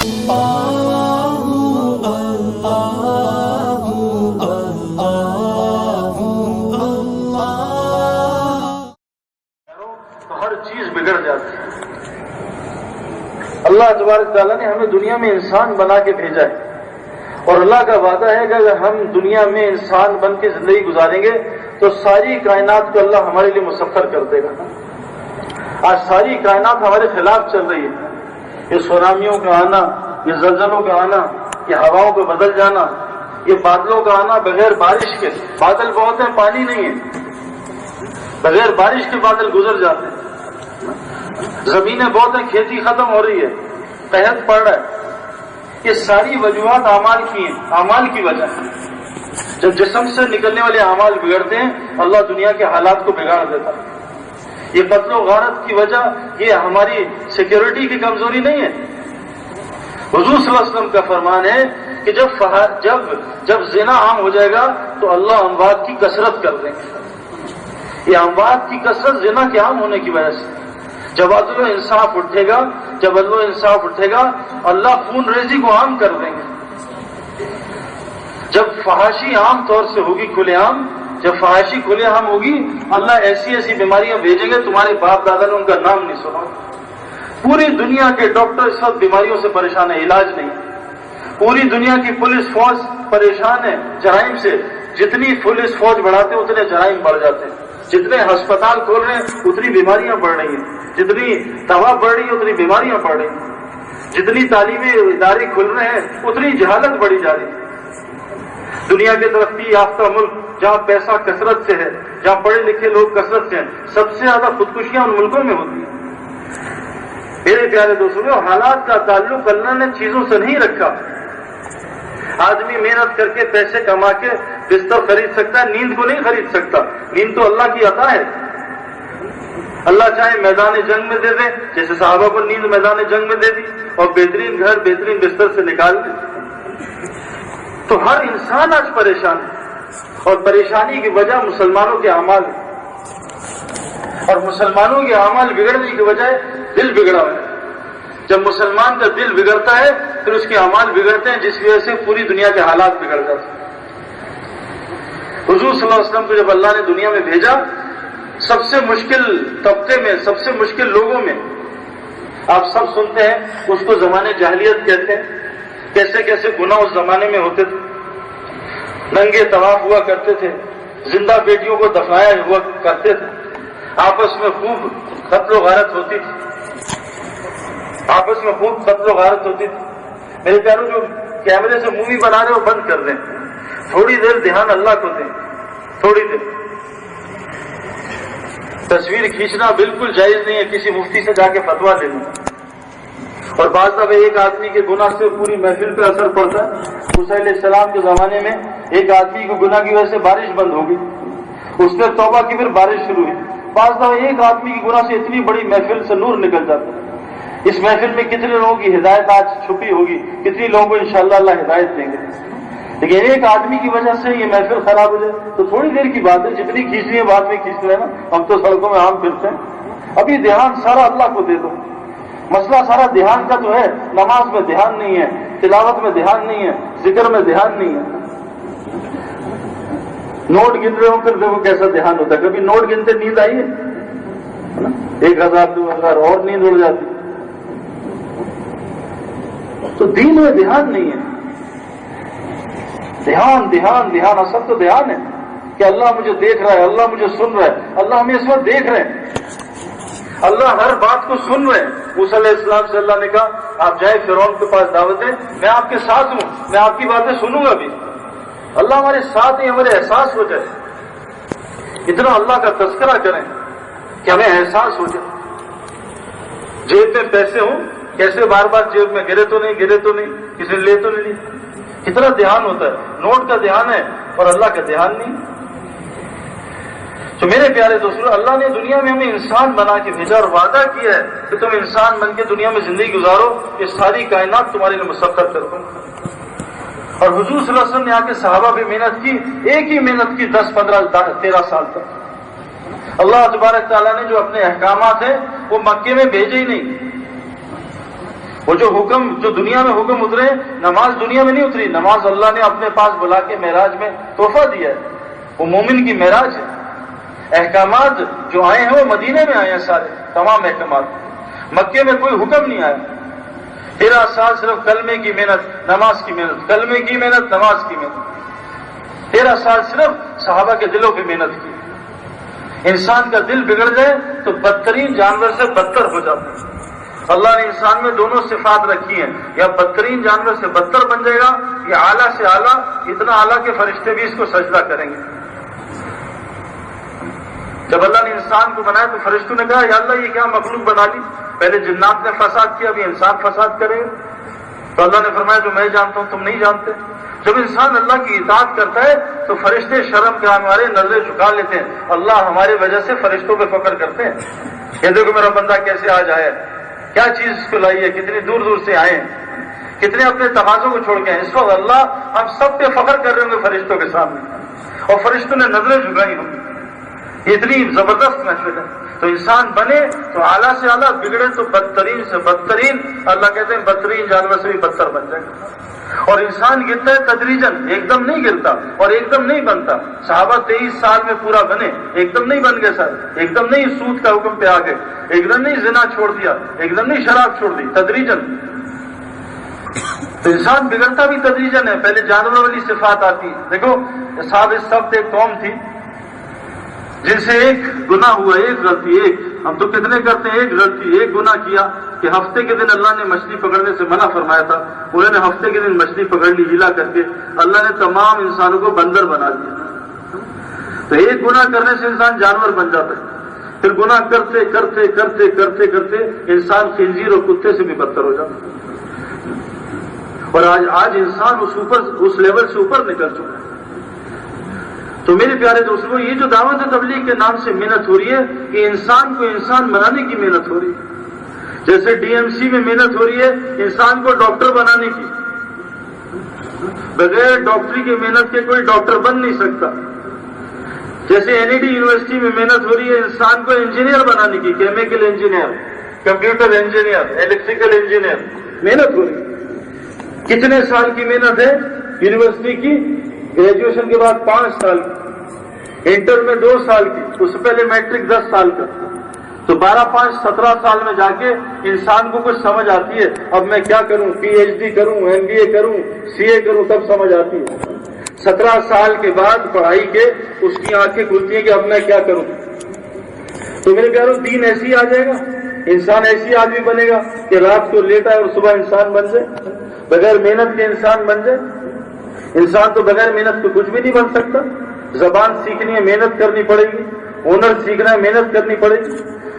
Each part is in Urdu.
ہر چیز بگڑ جاتی ہے۔ اللہ تبارک تعالیٰ نے ہمیں دنیا میں انسان بنا کے بھیجا ہے، اور اللہ کا وعدہ ہے کہ اگر ہم دنیا میں انسان بن کے زندگی گزاریں گے تو ساری کائنات کو اللہ ہمارے لیے مسخر کر دے گا۔ آج ساری کائنات ہمارے خلاف چل رہی ہے، یہ سونامیوں کا آنا، یہ زلزلوں کا آنا، یہ ہواؤں کا بدل جانا، یہ بادلوں کا آنا بغیر بارش کے، بادل بہت ہیں پانی نہیں ہے، بغیر بارش کے بادل گزر جاتے ہیں، زمینیں بہت ہیں کھیتی ختم ہو رہی ہے، قحط پڑ رہا ہے۔ یہ ساری وجوہات اعمال کی ہیں، اعمال کی وجہ ہے۔ جب جسم سے نکلنے والے اعمال بگڑتے ہیں اللہ دنیا کے حالات کو بگاڑ دیتا ہے۔ یہ قتل و غارت کی وجہ یہ ہماری سیکیورٹی کی کمزوری نہیں ہے۔ حضور صلی اللہ علیہ وسلم کا فرمان ہے کہ جب زنا عام ہو جائے گا تو اللہ اموات کی کثرت کر دیں گے۔ یہ اموات کی کثرت زنا کے عام ہونے کی وجہ سے، جب عدل و انصاف اٹھے گا، جب عدل و انصاف اٹھے گا اللہ خون ریزی کو عام کر دیں گے۔ جب فحاشی عام طور سے ہوگی کھلے عام، جب فحاشی کھلے عام ہوگی اللہ ایسی ایسی بیماریاں بھیجیں گے تمہارے باپ دادا نے ان کا نام نہیں سنا۔ پوری دنیا کے ڈاکٹر اس وقت بیماریوں سے پریشان ہیں، علاج نہیں۔ پوری دنیا کی پولیس فوج پریشان ہے جرائم سے، جتنی پولیس فوج بڑھاتے اتنے جرائم بڑھ جاتے ہیں، جتنے ہسپتال کھول رہے ہیں اتنی بیماریاں بڑھ رہی ہیں، جتنی دوا بڑھ رہی ہے اتنی بیماریاں بڑھ رہی ہیں، جتنی تعلیمی ادارے کھل رہے ہیں اتنی جہالت بڑھی جا رہی ہے۔ دنیا کے ترقی یافتہ ملک جہاں پیسہ کثرت سے ہے، جہاں پڑھے لکھے لوگ کثرت سے ہیں، سب سے زیادہ خودکشیاں ان ملکوں میں ہوتی ہیں۔ میرے پیارے دوستوں، حالات کا تعلق اللہ نے چیزوں سے نہیں رکھا۔ آدمی محنت کر کے پیسے کما کے بستر خرید سکتا ہے، نیند کو نہیں خرید سکتا۔ نیند تو اللہ کی عطا ہے۔ اللہ چاہے میدان جنگ میں دے دے، جیسے صحابہ کو نیند میدان جنگ میں دے دی، اور بہترین گھر بہترین بستر سے نکال دی۔ تو ہر انسان آج پریشان ہے، اور پریشانی کی وجہ مسلمانوں کے اعمال ہے، اور مسلمانوں کے اعمال بگڑنے کی وجہ دل بگڑا ہوا ہے۔ جب مسلمان کا دل بگڑتا ہے پھر اس کے اعمال بگڑتے ہیں، جس کی وجہ سے پوری دنیا کے حالات بگڑ جاتے ہیں۔ حضور صلی اللہ علیہ وسلم کو جب اللہ نے دنیا میں بھیجا، سب سے مشکل طبقے میں، سب سے مشکل لوگوں میں، آپ سب سنتے ہیں اس کو زمانے جاہلیت کہتے ہیں، کیسے کیسے گناہ اس زمانے میں ہوتے تھے۔ ننگے طواف ہوا کرتے تھے، زندہ بیٹیوں کو دفنایا ہوا کرتے تھے، آپس میں خوب قتل و غارت ہوتی تھی، آپس میں خوب قتل و غارت ہوتی تھی۔ میرے پیاروں، جو کیمرے سے مووی بنا رہے ہو بند کر دیں، تھوڑی دیر دھیان اللہ کو دیں، تھوڑی دیر۔ تصویر کھینچنا بالکل جائز نہیں ہے، کسی مفتی سے جا کے فتویٰ لے لوں۔ اور بعض دفعہ ایک آدمی کے گناہ سے پوری محفل پہ اثر پڑتا ہے۔ موسیٰ علیہ السلام کے زمانے میں ایک آدمی کو گناہ کی وجہ سے بارش بند ہو گئی، اس نے توبہ کی، پھر بارش شروع ہوئی۔ بعض دفعہ ایک آدمی کی گناہ سے اتنی بڑی محفل سے نور نکل جاتا ہے۔ اس محفل میں کتنے لوگوں کی ہدایت آج چھپی ہوگی، کتنی لوگوں کو انشاءاللہ اللہ ہدایت دیں گے، لیکن ایک آدمی کی وجہ سے یہ محفل خراب ہو جائے تو تھوڑی دیر کی بات ہے، جتنی کھینچنی ہے بعد میں کھینچ لینا۔ ہم تو سڑکوں میں عام پھرتے ہیں، ابھی دھیان سارا اللہ کو دے دو۔ مسئلہ سارا دھیان کا تو ہے، نماز میں دھیان نہیں ہے، تلاوت میں دھیان نہیں ہے، ذکر میں دھیان نہیں ہے۔ نوٹ گن رہے ہو پھر دیکھو کیسا دھیان ہوتا ہے، کبھی نوٹ گنتے نیند آئی ہے، 1000 2000 اور نیند اڑ جاتی۔ تو دین میں دھیان نہیں ہے۔ دھیان دھیان دھیان، اصل تو دھیان ہے کہ اللہ مجھے دیکھ رہا ہے، اللہ مجھے سن رہا ہے، اللہ ہمیں اس وقت دیکھ رہے ہیں، اللہ ہر بات کو سن رہے ہیں۔ موسیٰ علیہ السلام سے اللہ نے کہا آپ جائیں فرعون کے پاس دعوت دیں، میں آپ کے ساتھ ہوں، میں آپ کی باتیں سنوں گا بھی۔ اللہ ہمارے ساتھ ہی ہمارے احساس ہو جائے، اتنا اللہ کا تذکرہ کریں کہ ہمیں احساس ہو جائے۔ جیب میں پیسے ہوں، کیسے بار بار جیب میں گرے تو نہیں، گرے تو نہیں، کسی نے لے تو نہیں، کتنا دھیان ہوتا ہے۔ نوٹ کا دھیان ہے اور اللہ کا دھیان نہیں۔ تو میرے پیارے دوستوں، اللہ نے دنیا میں ہمیں انسان بنا کے بھیجا اور وعدہ کیا ہے کہ تم انسان بن کے دنیا میں زندگی گزارو، یہ ساری کائنات تمہارے لیے مسخر کر دوں۔ اور حضور صلی اللہ علیہ وسلم نے آ کے صحابہ بھی محنت کی، ایک ہی محنت کی 10 15 13 سال تک۔ اللہ تبارک تعالیٰ نے جو اپنے احکامات ہیں وہ مکے میں بھیجے ہی نہیں، وہ جو حکم جو دنیا میں حکم اترے، نماز دنیا میں نہیں اتری، نماز اللہ نے اپنے پاس بلا کے معراج میں تحفہ دیا ہے، وہ مومن کی معراج ہے۔ احکامات جو آئے ہیں وہ مدینے میں آئے ہیں، سارے تمام احکامات، مکے میں کوئی حکم نہیں آیا۔ 13 سال صرف کلمے کی محنت، نماز کی محنت، کلمے کی محنت، نماز کی محنت، 13 سال صرف صحابہ کے دلوں پہ محنت کی۔ انسان کا دل بگڑ جائے تو بدترین جانور سے بدتر ہو جاتا ہے۔ اللہ نے انسان میں دونوں صفات رکھی ہیں، یا بدترین جانور سے بدتر بن جائے گا، یا اعلیٰ سے اعلیٰ، اتنا اعلیٰ کہ فرشتے بھی اس کو سجدہ کریں گے۔ جب اللہ نے انسان کو بنایا تو فرشتوں نے کہا یا اللہ یہ کیا مخلوق بنا لی، پہلے جنات نے فساد کیا، ابھی انسان فساد کرے گا۔ تو اللہ نے فرمایا جو میں جانتا ہوں تم نہیں جانتے۔ جب انسان اللہ کی اطاعت کرتا ہے تو فرشتے شرم کے ہمارے نظریں جھکا لیتے ہیں، اللہ ہمارے وجہ سے فرشتوں پہ فخر کرتے ہیں، یہ دیکھو میرا بندہ کیسے آج آیا، کیا چیز اس کو لائی ہے، کتنی دور دور سے آئے ہیں، کتنے اپنے تقاضوں کو چھوڑ کے ہیں۔ اس وقت اللہ ہم سب پہ فخر کر رہے ہوں گے فرشتوں کے سامنے، اور فرشتوں نے نظریں جھکائی ہوں گی، اتنی زبردست محفل ہے۔ تو انسان بنے تو اعلیٰ سے اعلیٰ، بگڑے تو بدترین سے بدترین، اللہ کہتے ہیں بدترین جانور سے بھی بدتر بن جائے گا۔ اور انسان گرتا ہے تدریجن، ایک دم نہیں گرتا اور ایک دم نہیں بنتا۔ صحابہ 23 سال میں پورا بنے، ایک دم نہیں بن گئے سر، ایک دم نہیں سود کا حکم پہ آ گئے، ایک دم نہیں زنا چھوڑ دیا، ایک دم نہیں شراب چھوڑ دی، تدریجن۔ تو انسان بگڑتا بھی تدریجن ہے، پہلے جانوروں والی صفات آتی ہے۔ دیکھو صاحب اس سب ایک قوم تھی جن سے ایک گناہ ہوا، ایک غلطی، ایک ہم تو کتنے کرتے ہیں، ایک غلطی، ایک گناہ کیا کہ ہفتے کے دن اللہ نے مچھلی پکڑنے سے منع فرمایا تھا، انہوں نے ہفتے کے دن مچھلی پکڑ لی ہلا کر کے، اللہ نے تمام انسانوں کو بندر بنا دیا۔ تو ایک گناہ کرنے سے انسان جانور بن جاتا ہے، پھر گناہ کرتے کرتے کرتے کرتے کرتے انسان خنزیر اور کتے سے بھی بدتر ہو جاتا ہے۔ اور آج انسان اس لیول سے اوپر نکل چکا ہے۔ تو میرے پیارے دوستوں، یہ جو دعوت تبلیغ کے نام سے محنت ہو رہی ہے، یہ انسان کو انسان بنانے کی محنت ہو رہی ہے۔ جیسے ڈی ایم سی میں محنت ہو رہی ہے انسان کو ڈاکٹر بنانے کی، بغیر ڈاکٹری کی محنت کے کوئی ڈاکٹر بن نہیں سکتا۔ جیسے این ای ڈی یونیورسٹی میں محنت ہو رہی ہے انسان کو انجینئر بنانے کی، chemical engineer, computer engineer, electrical engineer, محنت ہو رہی ہے۔ کتنے سال کی محنت ہے یونیورسٹی کی؟ گریجویشن کے بعد 5 سال کی، انٹر میں 2 سال کی، اس سے پہلے میٹرک 10 سال کا، تو 12 5 17 سال میں جا کے انسان کو کچھ سمجھ آتی ہے، اب میں کیا کروں، پی ایچ ڈی کروں، ایم بی اے کروں، سی اے کروں، تب سمجھ آتی ہے۔ 17 سال کے بعد پڑھائی کے اس کی آنکھیں کھلتی ہیں کہ اب میں کیا کروں۔ تو میرے پیاروں، دین ایسی آ جائے گا، انسان ایسی آدمی بنے گا کہ رات کو لیٹا ہے اور صبح انسان بن جائے، بغیر محنت کے انسان بن جائے۔ انسان تو بغیر محنت کے کچھ بھی نہیں بن سکتا۔ زبان سیکھنی ہے محنت کرنی پڑے گی، ہنر سیکھنا ہے محنت کرنی پڑے گی۔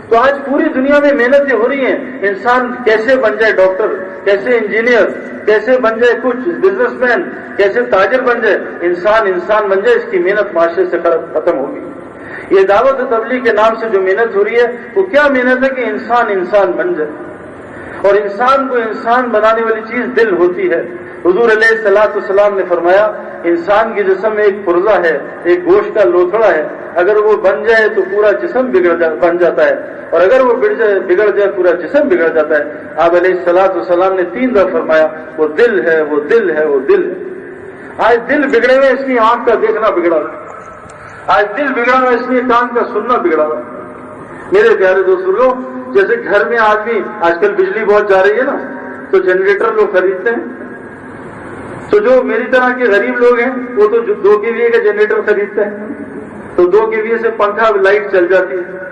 تو آج پوری دنیا میں محنتیں ہو رہی ہیں، انسان کیسے بن جائے ڈاکٹر، کیسے انجینئر، کیسے بن جائے کچھ بزنس مین، کیسے تاجر بن جائے، انسان بن جائے، اس کی محنت معاشرے سے ختم ہوگی۔ یہ دعوت و تبلیغ کے نام سے جو محنت ہو رہی ہے وہ کیا محنت ہے کہ انسان بن جائے، اور انسان کو انسان بنانے والی چیز دل ہوتی ہے۔ حضور علیہ الصلوۃ والسلام نے فرمایا انسان کے جسم میں ایک پرزہ ہے، ایک گوشت کا لوتھڑا ہے، اگر وہ بن جائے تو پورا جسم بن جاتا ہے، اور اگر وہ بگڑ جائے پورا جسم بگڑ جاتا ہے۔ آپ علیہ الصلوۃ والسلام نے 3 دفعہ فرمایا وہ دل ہے، وہ دل ہے، وہ دل ہے۔ آج دل بگڑے ہوئے، اس لیے آنکھ کا دیکھنا بگڑا ہوا، آج دل بگڑا ہوا اس لیے کان کا سننا بگڑا ہوا۔ میرے پیارے دوستوں، جیسے گھر میں آدمی آج کل بجلی بہت جا رہی ہے نا، تو جنریٹر لوگ خریدتے ہیں، تو جو میری طرح کے غریب لوگ ہیں وہ تو 2 kVA کا جنریٹر خریدتے ہیں، تو 2 kVA سے پنکھا لائٹ چل جاتی ہے۔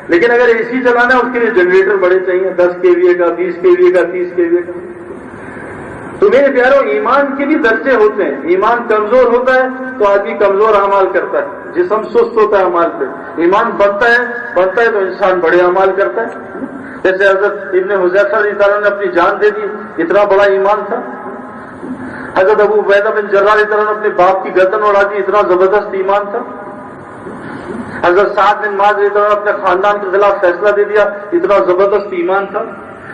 لیکن اگر اے سی چلانا ہے اس کے لیے جنریٹر بڑے چاہیے، 10 kVA کا، 20 kVA کا، 30 kVA کا۔ تو میرے پیاروں، ایمان کے بھی درجے ہوتے ہیں۔ ایمان کمزور ہوتا ہے تو آدمی کمزور اعمال کرتا ہے، جسم سست ہوتا ہے اعمال پہ۔ ایمان بڑھتا ہے تو انسان بڑے اعمال کرتا ہے۔ جیسے حضرت ابن حذیفہ رضی اللہ عنہ نے اپنی جان دے دی، اتنا بڑا ایمان تھا۔ حضرت ابو عبیدہ بن جراح رضی اللہ عنہ نے اپنے باپ کی گردن اڑا دی، اتنا زبردست ایمان تھا۔ حضرت سعد بن معاذ رضی اللہ عنہ نے اپنے خاندان کے خلاف فیصلہ دے دیا، اتنا زبردست ایمان تھا۔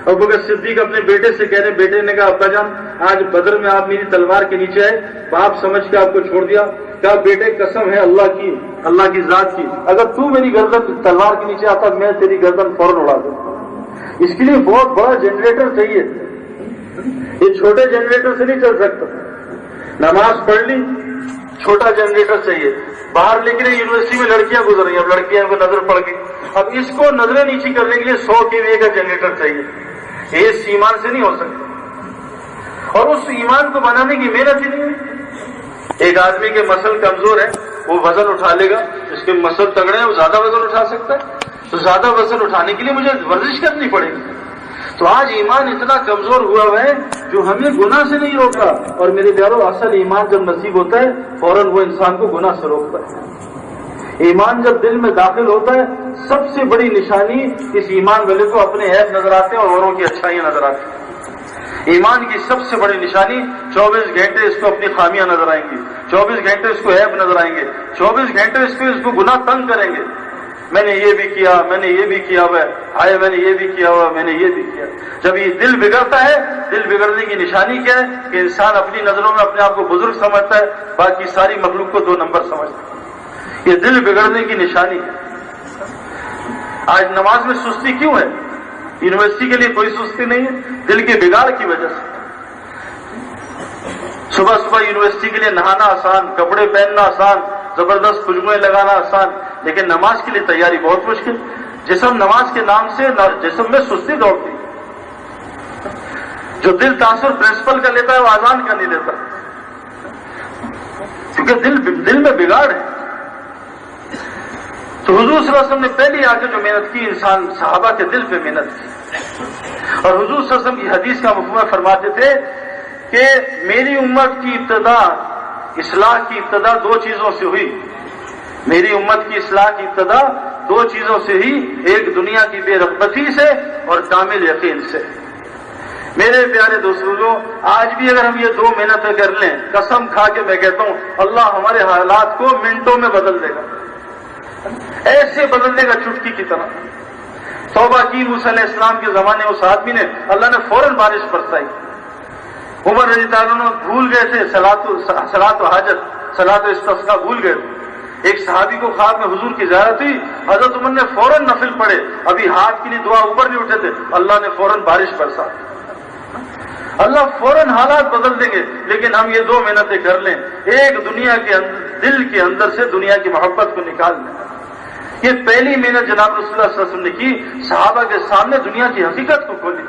ابوبکر صدیق اپنے بیٹے سے کہہ رہے، بیٹے نے کہا ابا جان آج بدر میں آپ میری تلوار کے نیچے آئے، باپ سمجھ کے آپ کو چھوڑ دیا۔ کہا بیٹے قسم ہے اللہ کی ذات کی، اگر تو میری گردن تلوار کے نیچے آتا میں تیری گردن فوراً اڑا دوں۔ اس کے لیے بہت بڑا جنریٹر چاہیے، یہ چھوٹے جنریٹر سے نہیں چل سکتا. نماز پڑھ لی, چھوٹا جنریٹر چاہیے. باہر لے کے یونیورسٹی میں لڑکیاں گزر رہی ہیں, اب لڑکیاں کو نظر پڑ گئی, اب اس کو نظریں نیچی کرنے کے لیے 100 kVA کا جنریٹر چاہیے. یہ اس ایمان سے نہیں ہو سکتا, اور اس ایمان کو بنانے کی محنت ہی نہیں ہے. ایک آدمی کے مسل کمزور ہے, وہ وزن اٹھا لے گا, اس کے مسل تگڑے ہیں, وہ زیادہ وزن اٹھا سکتا ہے, تو زیادہ وزن اٹھانے کے لیے مجھے ورزش کرنی پڑے گی. تو آج ایمان اتنا کمزور ہوا ہے جو ہمیں گناہ سے نہیں روکتا, اور میرے پیاروں اصل ایمان جب نصیب ہوتا ہے فوراً وہ انسان کو گناہ سے روکتا ہے. ایمان جب دل میں داخل ہوتا ہے, سب سے بڑی نشانی اس ایمان والے کو اپنے عیب نظر آتے ہیں اور اوروں کی اچھائیاں نظر آتی ہیں. ایمان کی سب سے بڑی نشانی 24 گھنٹے اس کو اپنی خامیاں نظر آئیں گی, 24 گھنٹے اس کو عیب نظر آئیں گے, 24 گھنٹے اس کو گناہ تنگ کریں گے. میں نے یہ بھی کیا, میں نے یہ بھی کیا ہوا ہے, آئے میں نے یہ بھی کیا ہوا, میں نے یہ بھی کیا. جب یہ دل بگڑتا ہے, دل بگڑنے کی نشانی کیا ہے کہ انسان اپنی نظروں میں اپنے آپ کو بزرگ سمجھتا ہے, باقی ساری مخلوق کو 2 نمبر سمجھتا ہے. یہ دل بگڑنے کی نشانی ہے. آج نماز میں سستی کیوں ہے؟ یونیورسٹی کے لیے کوئی سستی نہیں ہے, دل کے بگاڑ کی وجہ سے. صبح صبح یونیورسٹی کے لیے نہانا آسان, کپڑے پہننا آسان, زبردست خوشبوئیں لگانا آسان, لیکن نماز کے لیے تیاری بہت مشکل. جسم نماز کے نام سے جسم میں سستی دوڑتی. جو دل تاثر پرنسپل کا لیتا ہے وہ آزان کا نہیں لیتا, کیونکہ دل میں بگاڑ ہے. تو حضور صلی اللہ علیہ وسلم نے پہلی آ کے جو محنت کی, انسان صحابہ کے دل پہ محنت کی. اور حضور صلی اللہ علیہ وسلم کی حدیث کا مفہوم فرماتے تھے کہ میری امت کی ابتدا, اصلاح کی ابتدا 2 چیزوں سے ہوئی. میری امت کی اصلاح کی ابتدا 2 چیزوں سے ہی, ایک دنیا کی بے رغبتی سے اور کامل یقین سے. میرے پیارے دوستوں, آج بھی اگر ہم یہ 2 محنتیں کر لیں, قسم کھا کے میں کہتا ہوں اللہ ہمارے حالات کو منٹوں میں بدل دے گا, ایسے بدل دے گا چٹکی کی طرح. توبہ کی موسیٰ علیہ السلام کے زمانے اس آدمی نے, اللہ نے فوراً بارش برسائی. عمر رضی اللہ عنہ بھول گئے تھے صلاۃ و حاجت, صلاۃ و استسقاء بھول گئے. ایک صحابی کو خواب میں حضور کی زیارت ہوئی, حضرت عمر نے فوراً نفل پڑھے, ابھی ہاتھ کے لیے دعا اوپر نہیں اٹھے تھے, اللہ نے فوراً بارش برسا. اللہ فوراً حالات بدل دیں گے. لیکن ہم یہ 2 محنتیں کر لیں, ایک دنیا کے دل کے اندر سے دنیا کی محبت کو نکال لیں. یہ پہلی محنت جناب رسول اللہ صلی اللہ علیہ وسلم نے کی, صحابہ کے سامنے دنیا کی حقیقت کو کھولی.